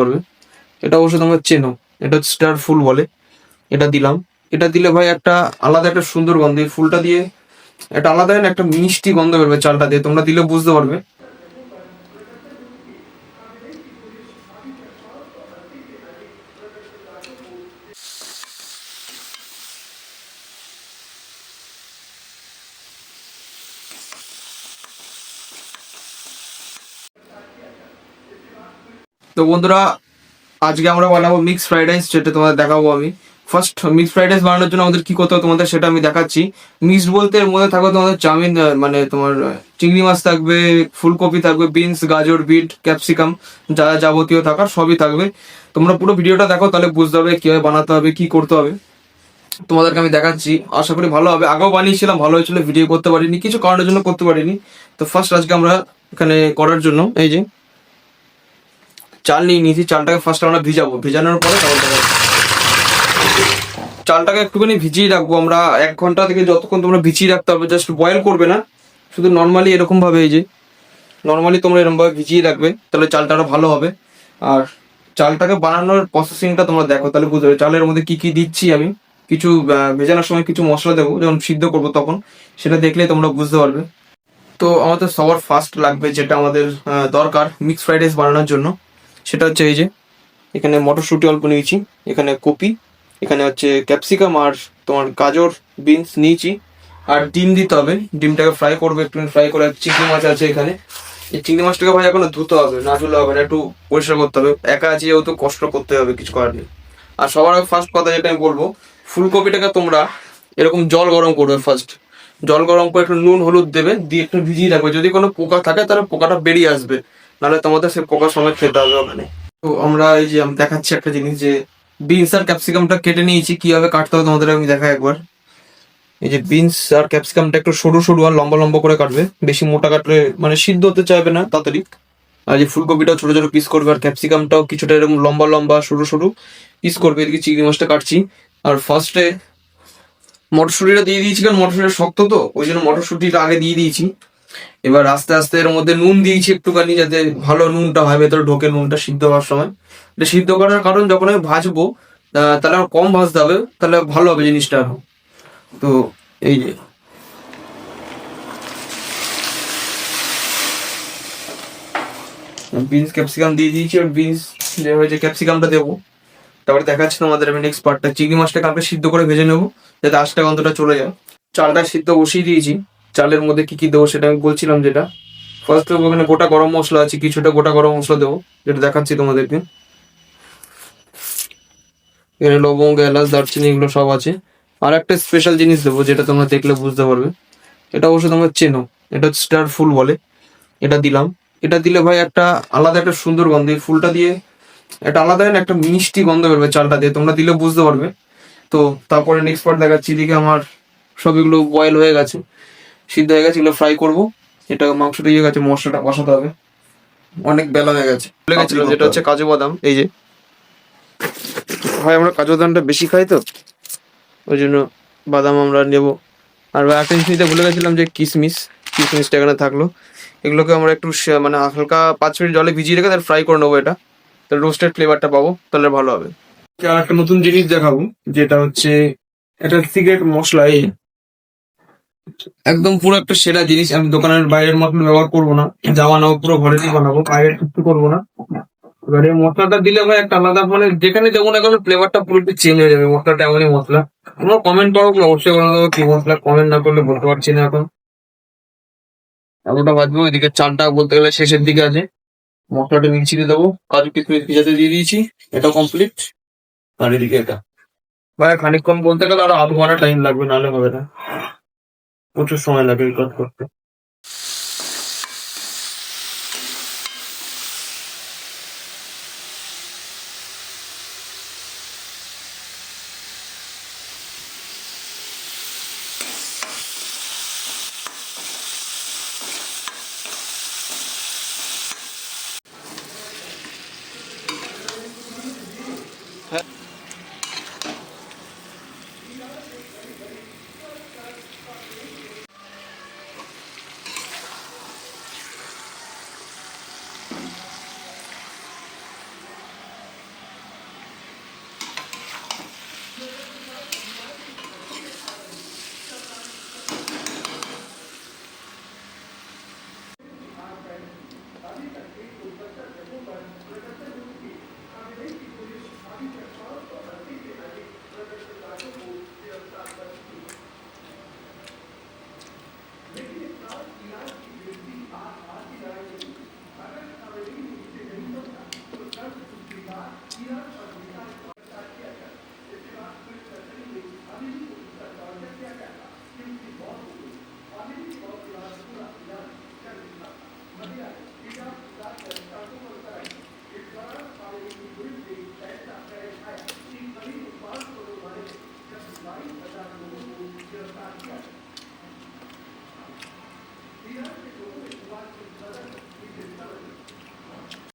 পারবে। এটা অবশ্যই তোমরা চেনো, এটা হচ্ছে স্টার ফুল বলে। এটা দিলাম, এটা দিলে ভাই একটা আলাদা একটা সুন্দর গন্ধ, এই ফুলটা দিয়ে একটা আলাদা না একটা মিষ্টি গন্ধ বেরোবে চালটা দিয়ে, তোমরা দিলে বুঝতে পারবে। তো বন্ধুরা, আজকে আমরা বানাবো মিক্স ফ্রাইড রাইস, যেটা তোমাদের দেখাবো আমি। ফার্স্ট মিক্স ফ্রাইড রাইস বানানোর জন্য আমাদের কি করতে হবে তোমাদের সেটা আমি দেখাচ্ছি। মিক্সড বলতে এর মধ্যে থাকবে তোমাদের চাউমিন, মানে তোমার চিংড়ি মাছ থাকবে, ফুলকপি থাকবে, বিনস, গাজর, বিট, ক্যাপসিকাম, যা যাবতীয় থাকার সবই থাকবে। তোমরা পুরো ভিডিওটা দেখো, তাহলে বুঝতে হবে কিভাবে বানাতে হবে, কি করতে হবে। তোমাদেরকে আমি দেখাচ্ছি, আশা করি ভালো হবে। আগেও বানিয়েছিলাম, ভালো হয়েছিল, ভিডিও করতে পারিনি, কিছু কারণের জন্য করতে পারিনি। তো ফার্স্ট আজকে আমরা এখানে করার জন্য এই যে চাল নিয়ে নিয়েছি। চালটাকে ফার্স্ট আমরা ভিজাবো, ভিজানোর পরে চালটাকে একটুখানি ভিজিয়ে রাখবো আমরা 1 ঘন্টা থেকে যতক্ষণ তোমরা ভিজিয়ে রাখতে হবে। জাস্ট বয়েল করবে না, শুধু নর্মালি এরকম ভাবে, এই যে নর্মালি তোমরা এরকম ভাবে ভিজিয়ে রাখবে, তাহলে চালটা আরো ভালো হবে। আর চালটাকে বানানোর প্রসেসিংটা তোমরা দেখো, তাহলে বুঝতে পারবে চালের মধ্যে কি কি দিচ্ছি আমি। কিছু ভেজানোর সময় কিছু মশলা দেবো, যখন সিদ্ধ করবো তখন, সেটা দেখলে তোমরা বুঝতে পারবে। তো আমাদের সবার ফার্স্ট লাগবে যেটা আমাদের দরকার মিক্স ফ্রাইড রাইস বানানোর জন্য, সেটা হচ্ছে এই যে এখানে মটরশুঁটি অল্প নিয়েছি, এখানে কপি, এখানে হচ্ছে ক্যাপসিকাম, আর তোমার গাজর, বিনস নিয়েছি। আর ডিম দিতে হবে, ডিমটাকে ফ্রাই করবে, একটু ফ্রাই করে। চিংড়ি মাছ আছে এখানে, এই চিংড়ি মাছটাকে ভাই এখনো ধুতে হবে, না ধুলে হবে না, একটু পরিষ্কার করতে হবে। একা আছে যেহেতু কষ্ট করতে হবে, কিছু করার নেই। আর সবার আগে ফার্স্ট কথা যেটা আমি বলবো, ফুলকপিটাকে তোমরা এরকম জল গরম করবে। ফার্স্ট জল গরম করে একটু নুন হলুদ দেবে, দিয়ে একটু ভিজিয়ে রাখবে। যদি কোনো পোকা থাকে তাহলে পোকাটা বেরিয়ে আসবে, নাহলে তোমাদের সেই পোকার সময় খেতে হবে ওখানে। তো আমরা এই যে আমি দেখাচ্ছি একটা জিনিস, যে বিনস আর ক্যাপসিকামটা কেটে নিয়েছি, কিভাবে কাটতে হবে তোমাদের আমি দেখাই একবার। এই যে বিনস আর ক্যাপসিকামটা একটু সরু সরু আর লম্বা লম্বা করে কাটবে, বেশি মোটা কাটলে মানে সিদ্ধ হতে চাইবে না তাড়াতাড়ি। আর যে ফুলকপিটাও ছোট ছোট পিস করবে, আর ক্যাপসিকামটাও কিছুটা এরকম লম্বা লম্বা সরু সরু পিস করবে। এদিকে চিংড়ি মাছটা কাটছি। আর ফার্স্টে মটরশুঁটিটা দিয়ে দিয়েছি, কারণ মটরশুঁটিটা শক্ত, তো ওই জন্য মটরশুঁটিটা আগে দিয়ে দিয়েছি। এবার আস্তে আস্তে এর মধ্যে নুন দিয়েছি একটুখানি, যাতে ভালো নুনটা হয় ভেতরে ঢোকে, নুনটা সিদ্ধ হওয়ার সময়। এটা সিদ্ধ করার কারণ, যখন আমি ভাজবো তাহলে আমার কম ভাজতে হবে, তাহলে ভালো হবে জিনিসটা আরো। তো এই যে বিনস ক্যাপসিকাম দিয়ে দিয়েছি, আর বিনস যে হয়েছে ক্যাপসিকামটা দেবো। তারপরে দেখাচ্ছি তোমাদের আমি নেক্সট পার্টটা। চিংড়ি মাছটা কালকে সিদ্ধ করে ভেজে নেবো, যাতে আঁশটা গন্ধটা চলে যায়। চালটা সিদ্ধ বসিয়ে দিয়েছি, চালের মধ্যে কি কি দেবো সেটা আমি বলছিলাম। যেটা ফার্স্ট ওখানে গোটা গরম মশলা আছে, কিছুটা গোটা গরম মশলা দেবো, যেটা দেখাচ্ছি তোমাদেরকে। এখানে লবঙ্গ, এলাচ, দারচিনি এগুলো সব আছে। আর একটা স্পেশাল জিনিস দেবো, যেটা তোমরা দেখলে বুঝতে পারবে। এটা অবশ্যই তোমরা চেনো, এটা হচ্ছে স্টার ফুল বলে। এটা দিলাম, এটা দিলে ভাই একটা আলাদা একটা সুন্দর গন্ধ, এই ফুলটা দিয়ে একটা আলাদা না একটা মিষ্টি গন্ধ বেরোবে চালটা দিয়ে, তোমরা দিলে বুঝতে পারবে। তো তারপরে নেক্সট পার্ট দেখাচ্ছি। এদিকে আমার সব এগুলো বয়েল হয়ে গেছে, সিদ্ধ হয়ে গেছে, এগুলো ফ্রাই করবো। এটা মাংসটা ইয়ে গেছে, মশলাটা কষাতে হবে, অনেক বেলা হয়ে গেছে। ভুলে গেছিলাম, যেটা হচ্ছে কাজু বাদাম। এই যে ভাই আমরা কাজু বাদামটা বেশি খাই, তো ওই জন্য বাদাম আমরা নেবো। আর একটা জিনিস নিতে ভুলে গেছিলাম, যে কিশমিশ, কিশমিশটা এখানে থাকলো। এগুলোকে আমরা একটু মানে হালকা 5 মিনিট জলে ভিজিয়ে রেখে তাহলে ফ্রাই করে নেবো। এটা তাহলে রোস্টেড ফ্লেভারটা পাবো, তাহলে ভালো হবে। আর একটা নতুন জিনিস দেখাবো, যেটা হচ্ছে এটা সিক্রেট মশলা। এই একদম পুরো একটা সেরা জিনিস, আমি দোকানের বাইরের মশলা ব্যবহার করবো না, যা বানাবো পুরো ঘরেতেই বানাবো, বাইরে কিছু করবো না। এবার এই মশলাটা দিলে ভাই একটা আলাদা, মানে যেখানে যেমন এখন ফ্লেভারটা পুরো চেঞ্জ হয়ে যাবে। মশলাটা এমনই মশলা। তোমরা কমেন্ট করো, অবশ্যই বলে দেবো কি মশলা, কমেন্ট না করলে বলতে পারছি না এখন। এতটা বাজবো, এদিকে চালটা বলতে গেলে শেষের দিকে আছে। মশলাটা মিক্সিতে দেবো, কাজু কিশমিশ ভিজাতে দিয়ে দিয়েছি, এটা কমপ্লিট। আর এদিকে এটা ভাই খানিকক্ষণ বলতে গেলে আরো আধ ঘন্টা টাইম লাগবে, নাহলে হবে না, প্রচুর সময় লাগে এই কাজ করতে।